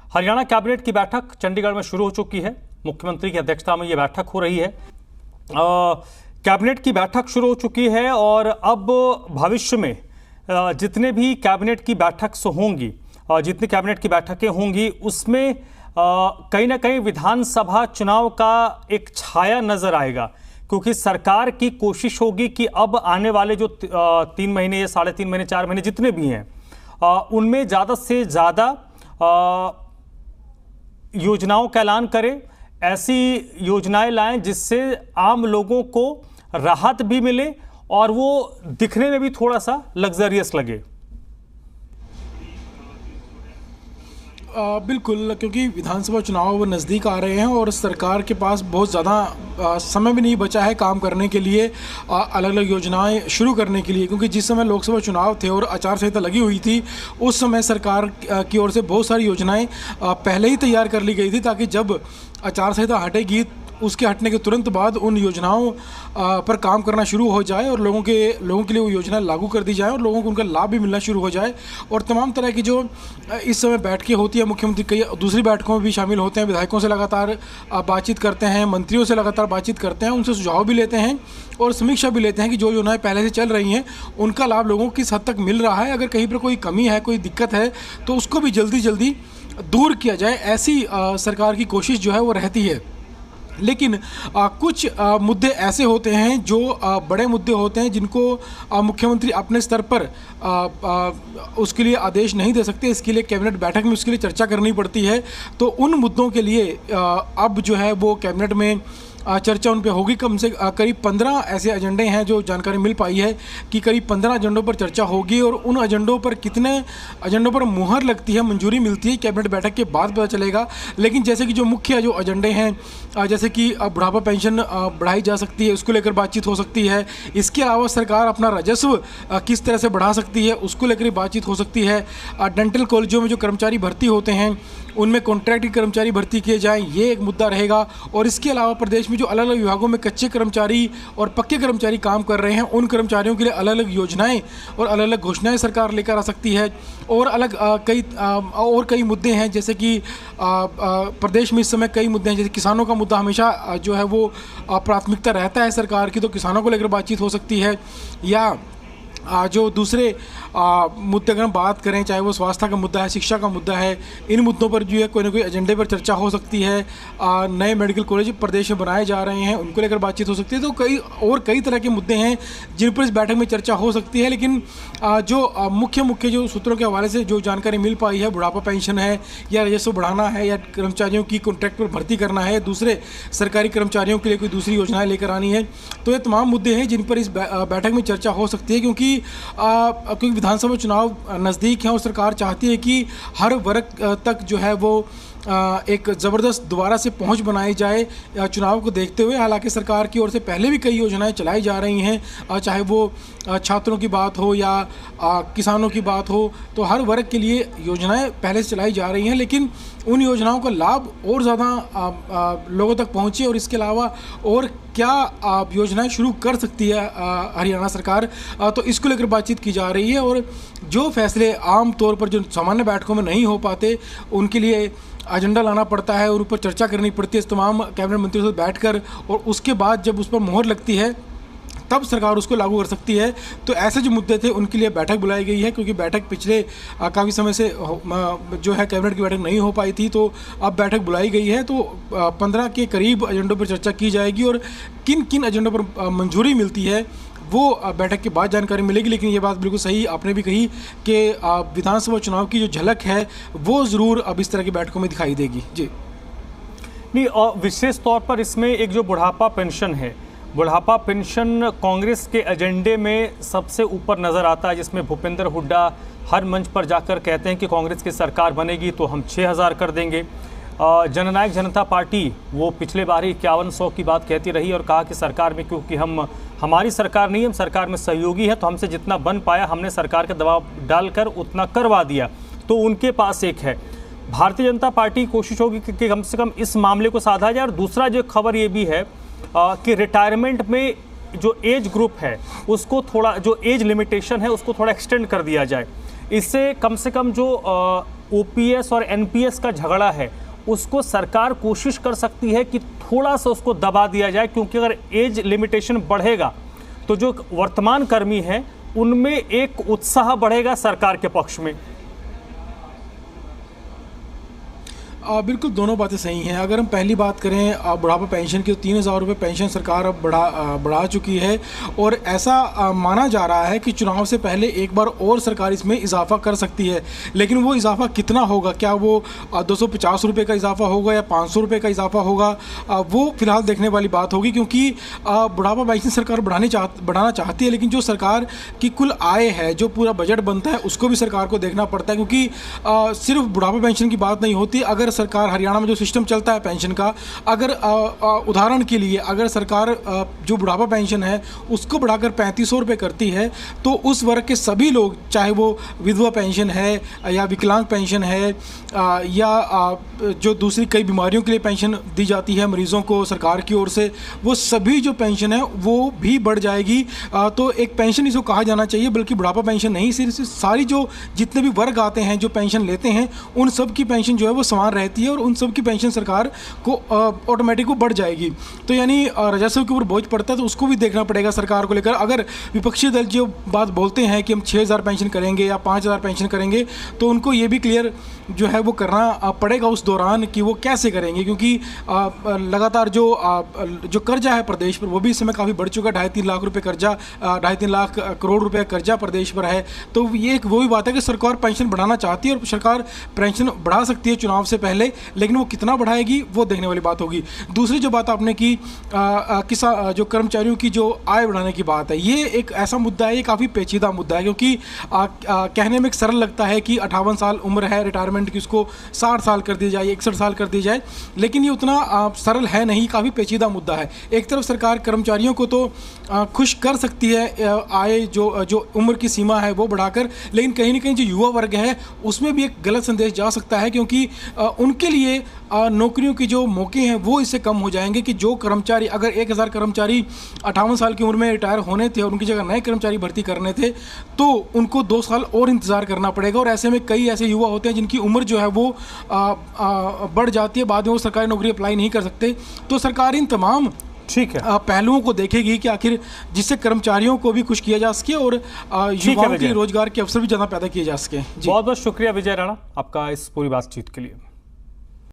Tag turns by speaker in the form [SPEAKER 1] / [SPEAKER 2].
[SPEAKER 1] Haryana cabinet की बैठक चंडीगढ़ में शुरू हो चुकी है। मुख्यमंत्री की अध्यक्षता में यह बैठक हो रही है। कैबिनेट की बैठक शुरू हो चुकी है और अब भविष्य में जितने भी कैबिनेट की बैठक होंगी, जितनी कैबिनेट की बैठकें होंगी, उसमें कहीं ना कहीं विधानसभा चुनाव का एक छाया नजर आएगा, क्योंकि सरकार की कोशिश होगी कि अब आने वाले जो 3 महीने या 3.5 महीने 4 महीने जितने भी हैं, उनमें ज़्यादा से ज़्यादा योजनाओं का ऐलान करे, ऐसी योजनाएं लाएं जिससे आम लोगों को राहत भी मिले और वो दिखने में भी थोड़ा सा लग्जरियस लगे।
[SPEAKER 2] बिल्कुल, क्योंकि विधानसभा चुनाव नज़दीक आ रहे हैं और सरकार के पास बहुत ज़्यादा समय भी नहीं बचा है काम करने के लिए, अलग अलग योजनाएं शुरू करने के लिए। क्योंकि जिस समय लोकसभा चुनाव थे और आचार संहिता लगी हुई थी, उस समय सरकार की ओर से बहुत सारी योजनाएं पहले ही तैयार कर ली गई थी, ताकि जब आचार संहिता हटेगी उसके हटने के तुरंत बाद उन योजनाओं पर काम करना शुरू हो जाए और लोगों के लिए वो योजना लागू कर दी जाए और लोगों को उनका लाभ भी मिलना शुरू हो जाए। और तमाम तरह की जो इस समय बैठकें होती है, मुख्यमंत्री कई दूसरी बैठकों में भी शामिल होते हैं, विधायकों से लगातार बातचीत करते हैं, मंत्रियों से लगातार बातचीत करते हैं, उनसे सुझाव भी लेते हैं और समीक्षा भी लेते हैं कि जो योजनाएं पहले से चल रही हैं उनका लाभ लोगों को किस हद तक मिल रहा है। अगर कहीं पर कोई कमी है, कोई दिक्कत है, तो उसको भी जल्दी जल्दी दूर किया जाए, ऐसी सरकार की कोशिश जो है वो रहती है। लेकिन कुछ मुद्दे ऐसे होते हैं जो बड़े मुद्दे होते हैं, जिनको मुख्यमंत्री अपने स्तर पर उसके लिए आदेश नहीं दे सकते। इसके लिए कैबिनेट बैठक में उसके लिए चर्चा करनी पड़ती है। तो उन मुद्दों के लिए अब जो है वो कैबिनेट में चर्चा उन पे होगी। कम से करीब 15 ऐसे एजेंडे हैं, जो जानकारी मिल पाई है कि करीब 15 एजेंडों पर चर्चा होगी और उन एजेंडों पर कितने एजेंडों पर मुहर लगती है, मंजूरी मिलती है, कैबिनेट बैठक के बाद पता चलेगा। लेकिन जैसे कि जो मुख्य जो एजेंडे हैं, जैसे कि बुढ़ापा पेंशन बढ़ाई जा सकती है, उसको लेकर बातचीत हो सकती है। इसके अलावा सरकार अपना राजस्व किस तरह से बढ़ा सकती है, उसको लेकर बातचीत हो सकती है। डेंटल कॉलेजों में जो कर्मचारी भर्ती होते हैं, उनमें कॉन्ट्रैक्ट की कर्मचारी भर्ती किए जाएं, ये एक मुद्दा रहेगा। और इसके अलावा प्रदेश में जो अलग अलग विभागों में कच्चे कर्मचारी और पक्के कर्मचारी काम कर रहे हैं, उन कर्मचारियों के लिए अलग अलग योजनाएं और अलग अलग घोषणाएं सरकार लेकर आ सकती है। और कई मुद्दे हैं, जैसे कि प्रदेश में इस समय कई मुद्दे हैं, जैसे किसानों का मुद्दा हमेशा जो है वो प्राथमिकता रहता है सरकार की, तो किसानों को लेकर बातचीत हो सकती है। या जो दूसरे मुद्दे अगर हम बात करें, चाहे वो स्वास्थ्य का मुद्दा है, शिक्षा का मुद्दा है, इन मुद्दों पर जो है कोई ना कोई एजेंडे पर चर्चा हो सकती है। नए मेडिकल कॉलेज प्रदेश में बनाए जा रहे हैं, उनको लेकर बातचीत हो सकती है। तो कई तरह के मुद्दे हैं जिन पर इस बैठक में चर्चा हो सकती है। लेकिन जो मुख्य जो सूत्रों के हवाले से जो जानकारी मिल पाई है, बुढ़ापा पेंशन है, या राजस्व बढ़ाना है, या कर्मचारियों की कॉन्ट्रैक्ट पर भर्ती करना है, दूसरे सरकारी कर्मचारियों के लिए कोई दूसरी योजनाएं लेकर आनी है, तो ये तमाम मुद्दे हैं जिन पर इस बैठक में चर्चा हो सकती है। क्योंकि विधानसभा चुनाव नज़दीक हैं और सरकार चाहती है कि हर वर्ग तक जो है वो एक ज़बरदस्त दोबारा से पहुंच बनाई जाए चुनाव को देखते हुए। हालांकि सरकार की ओर से पहले भी कई योजनाएं चलाई जा रही हैं, चाहे वो छात्रों की बात हो या किसानों की बात हो, तो हर वर्ग के लिए योजनाएं पहले से चलाई जा रही हैं। लेकिन उन योजनाओं का लाभ और ज़्यादा लोगों तक पहुँचे और इसके अलावा और क्या योजनाएं शुरू कर सकती है हरियाणा सरकार, तो इसको लेकर बातचीत की जा रही है। और जो फैसले आम तौर पर जो सामान्य बैठकों में नहीं हो पाते, उनके लिए एजेंडा लाना पड़ता है और ऊपर चर्चा करनी पड़ती है तमाम कैबिनेट मंत्रियों से बैठकर, और उसके बाद जब उस पर मोहर लगती है तब सरकार उसको लागू कर सकती है। तो ऐसे जो मुद्दे थे उनके लिए बैठक बुलाई गई है, क्योंकि बैठक पिछले काफ़ी समय से जो है कैबिनेट की बैठक नहीं हो पाई थी, तो अब बैठक बुलाई गई है। तो 15 के करीब एजेंडों पर चर्चा की जाएगी और किन किन एजेंडों पर मंजूरी मिलती है वो बैठक के बाद जानकारी मिलेगी। लेकिन ये बात बिल्कुल सही आपने भी कही कि विधानसभा चुनाव की जो झलक है वो ज़रूर अब इस तरह की बैठकों में दिखाई देगी। जी
[SPEAKER 1] नहीं, और विशेष तौर पर इसमें एक जो बुढ़ापा पेंशन है, बुढ़ापा पेंशन कांग्रेस के एजेंडे में सबसे ऊपर नज़र आता है, जिसमें भूपेंद्र हुड्डा हर मंच पर जाकर कहते हैं कि कांग्रेस की सरकार बनेगी तो हम 6,000 कर देंगे। जननायक जनता पार्टी वो पिछले बार ही 5100 की बात कहती रही और कहा कि सरकार में, क्योंकि हमारी सरकार नहीं, हम सरकार में सहयोगी है, तो हमसे जितना बन पाया हमने सरकार का दबाव डालकर उतना करवा दिया। तो उनके पास एक है, भारतीय जनता पार्टी की कोशिश होगी कि कम से कम इस मामले को साधा जाए। और दूसरा जो खबर ये भी है कि रिटायरमेंट में जो एज ग्रुप है उसको थोड़ा, जो एज लिमिटेशन है उसको थोड़ा एक्सटेंड कर दिया जाए। इससे कम से कम जो ओपीएस और एनपीएस का झगड़ा है उसको सरकार कोशिश कर सकती है कि थोड़ा सा उसको दबा दिया जाए, क्योंकि अगर एज लिमिटेशन बढ़ेगा तो जो वर्तमान कर्मी हैं उनमें एक उत्साह बढ़ेगा सरकार के पक्ष में।
[SPEAKER 2] बिल्कुल दोनों बातें सही हैं। अगर हम पहली बात करें बुढ़ापा पेंशन की, तो 3,000 रुपये पेंशन सरकार अब बढ़ा चुकी है और ऐसा माना जा रहा है कि चुनाव से पहले एक बार और सरकार इसमें इजाफा कर सकती है। लेकिन वो इजाफा कितना होगा, क्या वो 250 रुपये का इजाफा होगा या 500 रुपये का इजाफा होगा, वो फिलहाल देखने वाली बात होगी। क्योंकि बुढ़ापा पेंशन सरकार बढ़ाना चाहती है, लेकिन जो सरकार की कुल आय है, जो पूरा बजट बनता है, उसको भी सरकार को देखना पड़ता है। क्योंकि सिर्फ बुढ़ापा पेंशन की बात नहीं होती। अगर सरकार हरियाणा में जो सिस्टम चलता है पेंशन का, अगर उदाहरण के लिए अगर सरकार जो बुढ़ापा पेंशन है उसको बढ़ाकर 3500 रुपये करती है, तो उस वर्ग के सभी लोग, चाहे वो विधवा पेंशन है या विकलांग पेंशन है या जो दूसरी कई बीमारियों के लिए पेंशन दी जाती है मरीजों को सरकार की ओर से, वो सभी जो पेंशन है वो भी बढ़ जाएगी। तो एक पेंशन इसको कहा जाना चाहिए, बल्कि बुढ़ापा पेंशन नहीं, सिर्फ सारी जो जितने भी वर्ग आते हैं जो पेंशन लेते हैं, उन सब की पेंशन जो है वो समान रहती है और उन सब की पेंशन सरकार को ऑटोमेटिक वो बढ़ जाएगी। तो यानी राजस्व के ऊपर बोझ पड़ता है, तो उसको भी देखना पड़ेगा सरकार को लेकर। अगर विपक्षी दल जो बात बोलते हैं कि हम 6,000 पेंशन करेंगे या 5,000 पेंशन करेंगे, तो उनको ये भी क्लियर जो है वो करना पड़ेगा उस दौरान कि वो कैसे करेंगे। क्योंकि लगातार जो कर्जा है प्रदेश पर, वो भी इस समय काफ़ी बढ़ चुका है। 2.5-3 लाख रुपये कर्जा, 2.5-3 लाख करोड़ रुपये कर्जा प्रदेश पर है। तो ये एक वो भी बात है कि सरकार पेंशन बढ़ाना चाहती है और सरकार पेंशन बढ़ा सकती है चुनाव से पहले, लेकिन वो कितना बढ़ाएगी वो देखने वाली बात होगी। दूसरी जो बात आपने की जो कर्मचारियों की जो आय बढ़ाने की बात है, ये एक ऐसा मुद्दा है, ये काफ़ी पेचीदा मुद्दा है। क्योंकि कहने में एक सरल लगता है कि 58 साल उम्र है रिटायरमेंट की, उसको 60 साल कर दी जाए, 61 साल कर दी जाए, लेकिन ये उतना सरल है नहीं, काफ़ी पेचीदा मुद्दा है। एक तरफ सरकार कर्मचारियों को तो खुश कर सकती है आय जो उम्र की सीमा है वो बढ़ाकर, लेकिन कहीं ना कहीं जो युवा वर्ग है उसमें भी एक गलत संदेश जा सकता है। क्योंकि उनके लिए नौकरियों की जो मौके हैं वो इससे कम हो जाएंगे कि जो कर्मचारी, अगर 1,000 कर्मचारी 58 साल की उम्र में रिटायर होने थे और उनकी जगह नए कर्मचारी भर्ती करने थे, तो उनको 2 साल और इंतज़ार करना पड़ेगा। और ऐसे में कई ऐसे युवा होते हैं जिनकी उम्र जो है वो बढ़ जाती है, बाद में वो सरकारी नौकरी अप्लाई नहीं कर सकते। तो सरकार इन तमाम
[SPEAKER 1] ठीक है
[SPEAKER 2] पहलुओं को देखेगी कि आखिर जिससे कर्मचारियों को भी खुश किया जा सके और युवाओं के रोजगार के अवसर भी ज़्यादा पैदा किए जा सके।
[SPEAKER 1] बहुत बहुत शुक्रिया विजय राणा आपका इस पूरी बातचीत के लिए।